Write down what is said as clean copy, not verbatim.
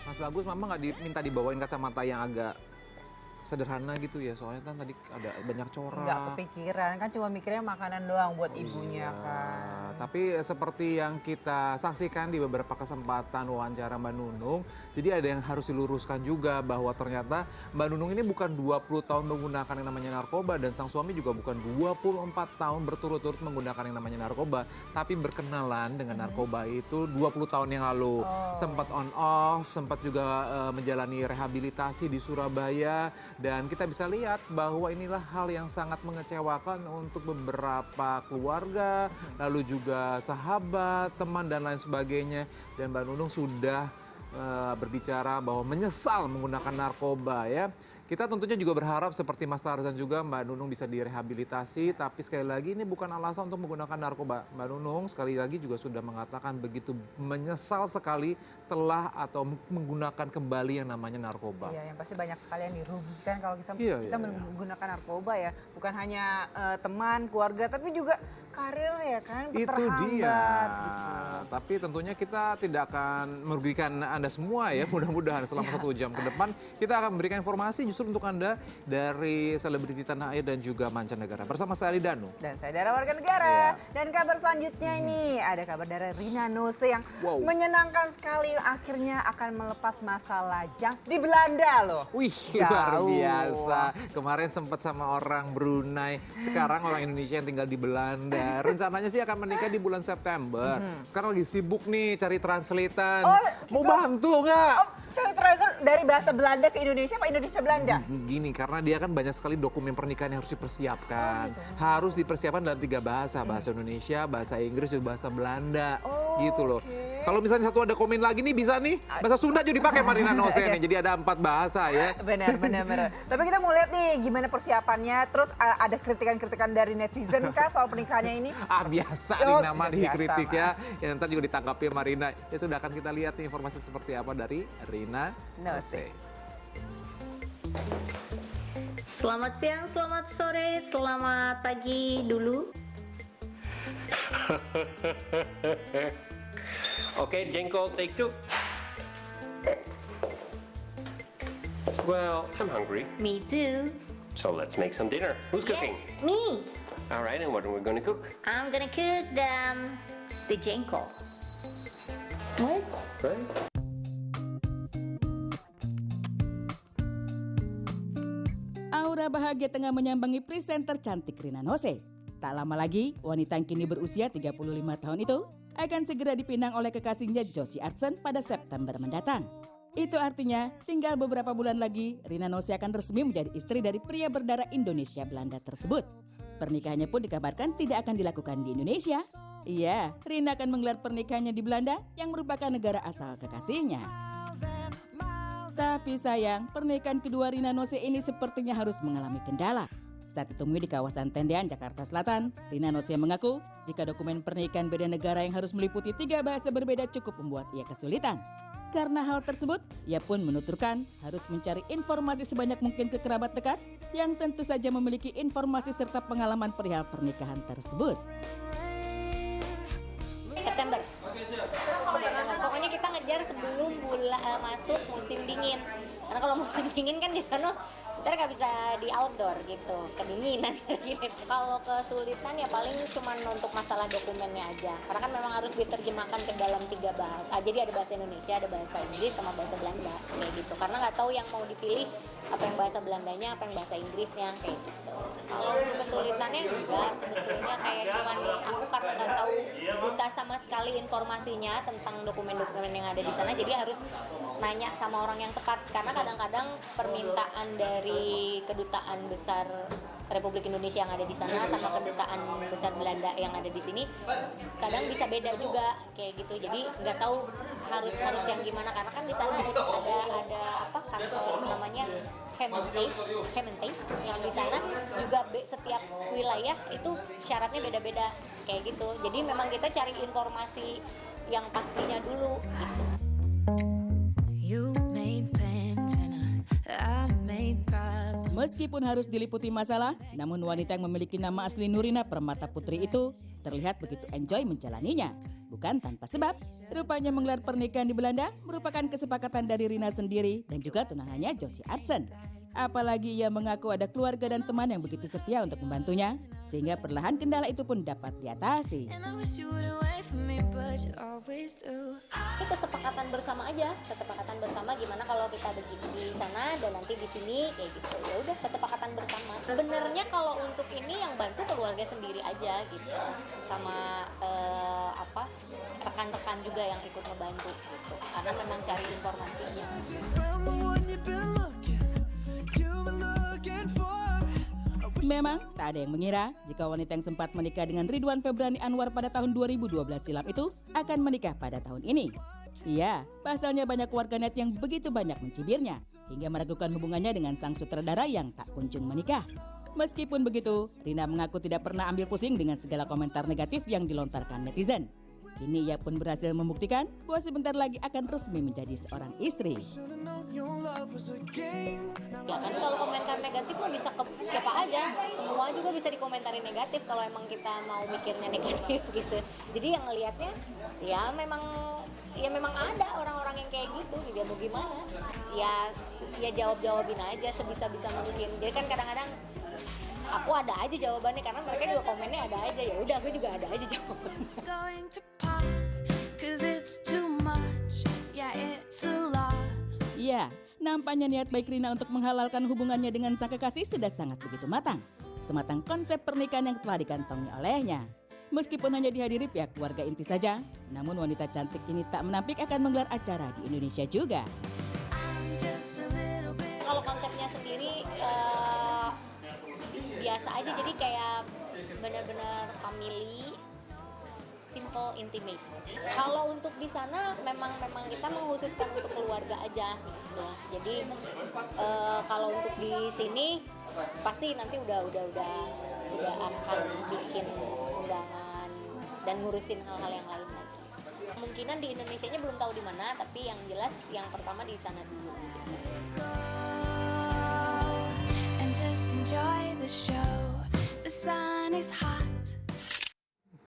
Mas Bagus, mama nggak diminta dibawain kacamata yang agak sederhana gitu ya? Soalnya kan tadi ada banyak corak. Nggak kepikiran, kan cuma mikirnya makanan doang buat ibunya Iya, kan. tapi seperti yang kita saksikan di beberapa kesempatan wawancara Mbak Nunung, jadi ada yang harus diluruskan juga bahwa ternyata Mbak Nunung ini bukan 20 tahun menggunakan yang namanya narkoba dan sang suami juga bukan 24 tahun berturut-turut menggunakan yang namanya narkoba, tapi berkenalan dengan narkoba itu 20 tahun yang lalu. Sempat on off, sempat juga menjalani rehabilitasi di Surabaya dan kita bisa lihat bahwa inilah hal yang sangat mengecewakan untuk beberapa keluarga, lalu juga sahabat, teman dan lain sebagainya. Dan Mbak Nunung sudah berbicara bahwa menyesal menggunakan narkoba ya. Kita tentunya juga berharap seperti Mas Tarzan juga Mbak Nunung bisa direhabilitasi, tapi sekali lagi ini bukan alasan untuk menggunakan narkoba. Mbak Nunung sekali lagi juga sudah mengatakan begitu menyesal sekali telah atau menggunakan kembali yang namanya narkoba. Iya, yang pasti banyak sekali yang dirugikan kalau kita Iya. menggunakan narkoba ya. Bukan hanya teman, keluarga, tapi juga karir ya kan. Itu terhambat dia. gitu. Tapi tentunya kita tidak akan merugikan Anda semua ya. Mudah-mudahan selama 1 jam ke depan kita akan memberikan informasi justru untuk Anda dari selebriti tanah air dan juga mancanegara. Bersama saya Danu. Dan saya Dara warga negara. Dan kabar selanjutnya ini ada kabar dari Rina Nose yang menyenangkan sekali akhirnya akan melepas masa lajang di Belanda loh. Wih, luar biasa. Kemarin sempat sama orang Brunei, sekarang orang Indonesia yang tinggal di Belanda. Rencananya sih akan menikah di bulan September. Sekarang lagi sibuk nih cari translatean. Mau bantu nggak? Cari translate dari bahasa Belanda ke Indonesia apa Indonesia Belanda? Gini, karena dia kan banyak sekali dokumen pernikahan yang harus dipersiapkan. Harus dipersiapkan dalam 3 bahasa. Bahasa Indonesia, bahasa Inggris, juga bahasa Belanda. Gitu loh. Kalau misalnya satu ada komen lagi nih bisa nih. Bahasa Sunda juga dipakai Marina Nose nih. Jadi ada 4 bahasa ya. Benar. Tapi kita mau lihat nih gimana persiapannya. Terus ada kritikan-kritikan dari netizen kah soal pernikahannya ini? Biasa nih nama dikritik ya. Yang nanti juga ditanggapi Marina. Ya sudah akan kita lihat nih informasi seperti apa dari Rina Nose. Selamat siang, selamat sore, selamat pagi dulu. Okay, Jenko, take 2. Well, I'm hungry, Me too. so let's make some dinner. Who's cooking? Me. All right, and what are we going to cook? I'm gonna cook the jenko. What? Right? Aura bahagia tengah menyambangi presenter cantik Rina Nose. Tak lama lagi, wanita yang kini berusia 35 tahun itu akan segera dipinang oleh kekasihnya Josie Artsen pada September mendatang. Itu artinya tinggal beberapa bulan lagi Rina Nose akan resmi menjadi istri dari pria berdarah Indonesia Belanda tersebut. Pernikahannya pun dikabarkan tidak akan dilakukan di Indonesia. Iya, Rina akan menggelar pernikahannya di Belanda yang merupakan negara asal kekasihnya. Tapi sayang, pernikahan kedua Rina Nose ini sepertinya harus mengalami kendala. Saat ditemui di kawasan Tendean, Jakarta Selatan, Rina Nose mengaku jika dokumen pernikahan beda negara yang harus meliputi 3 bahasa berbeda cukup membuat ia kesulitan. Karena hal tersebut, ia pun menuturkan harus mencari informasi sebanyak mungkin ke kerabat dekat yang tentu saja memiliki informasi serta pengalaman perihal pernikahan tersebut. September. Pokoknya kita ngejar sebelum masuk musim dingin. Karena kalau musim dingin kan di sana ntar nggak bisa di outdoor gitu, kedinginan gitu. Kalau kesulitan ya paling cuma untuk masalah dokumennya aja. Karena kan memang harus diterjemahkan ke dalam 3 bahasa. Jadi ada bahasa Indonesia, ada bahasa Inggris, sama bahasa Belanda kayak gitu. Karena nggak tahu yang mau dipilih apa yang bahasa Belandanya, apa yang bahasa Inggrisnya kayak gitu. Kalau kesulitannya enggak, sebetulnya kayak cuman aku karena nggak tahu buta sama sekali informasinya tentang dokumen-dokumen yang ada di sana, jadi harus nanya sama orang yang tepat. Karena kadang-kadang permintaan dari kedutaan besar Republik Indonesia yang ada di sana sama kedutaan besar Belanda yang ada di sini kadang bisa beda juga kayak gitu. Jadi nggak tahu harus yang gimana, karena kan di sana ada apa kantor namanya Gemeente yang di sana juga setiap wilayah itu syaratnya beda-beda kayak gitu. Jadi memang kita cari informasi yang pastinya dulu gitu. Meskipun harus diliputi masalah, namun wanita yang memiliki nama asli Nurina Permata Putri itu terlihat begitu enjoy menjalaninya. bukan tanpa sebab. Rupanya menggelar pernikahan di Belanda merupakan kesepakatan dari Rina sendiri dan juga tunangannya Josie Artsen. Apalagi ia mengaku ada keluarga dan teman yang begitu setia untuk membantunya, sehingga perlahan kendala itu pun dapat diatasi. Itu kesepakatan bersama aja, kesepakatan bersama gimana kalau kita begini di sana dan nanti di sini kayak gitu. Ya udah kesepakatan bersama. Sebenarnya kalau untuk ini yang bantu keluarga sendiri aja gitu, sama rekan-rekan juga yang ikut ngebantu gitu, karena memang cari informasinya. Memang tak ada yang mengira jika wanita yang sempat menikah dengan Ridwan Febrani Anwar pada tahun 2012 silam itu akan menikah pada tahun ini. Iya, pasalnya banyak warganet yang begitu banyak mencibirnya hingga meragukan hubungannya dengan sang sutradara yang tak kunjung menikah. Meskipun begitu, Rina mengaku tidak pernah ambil pusing dengan segala komentar negatif yang dilontarkan netizen. Kini ia pun berhasil membuktikan bahwa sebentar lagi akan resmi menjadi seorang istri. Ya kan kalau komentar negatif mah bisa ke siapa aja, semua juga bisa dikomentarin negatif kalau emang kita mau mikirnya negatif gitu. Jadi yang ngelihatnya ya memang ada orang-orang yang kayak gitu, ya mau gimana? Ya jawabin aja sebisa-bisa mungkin. Jadi kan kadang-kadang aku ada aja jawabannya karena mereka juga komennya ada aja, ya udah aku juga ada aja jawabannya. Ya, nampaknya niat baik Rina untuk menghalalkan hubungannya dengan sang kekasih sudah sangat begitu matang. Sematang konsep pernikahan yang telah dikantongi olehnya. Meskipun hanya dihadiri pihak keluarga inti saja, namun wanita cantik ini tak menampik akan menggelar acara di Indonesia juga. Kalau konsepnya sendiri biasa aja, jadi kayak benar-benar family, simple, intimate. Kalau untuk di sana memang kita mengkhususkan untuk keluarga aja gitu. Jadi kalau untuk di sini pasti nanti udah akan bikin undangan dan ngurusin hal-hal yang lain lagi. Kemungkinan di Indonesianya belum tahu di mana, tapi yang jelas yang pertama di sana dulu. Gitu.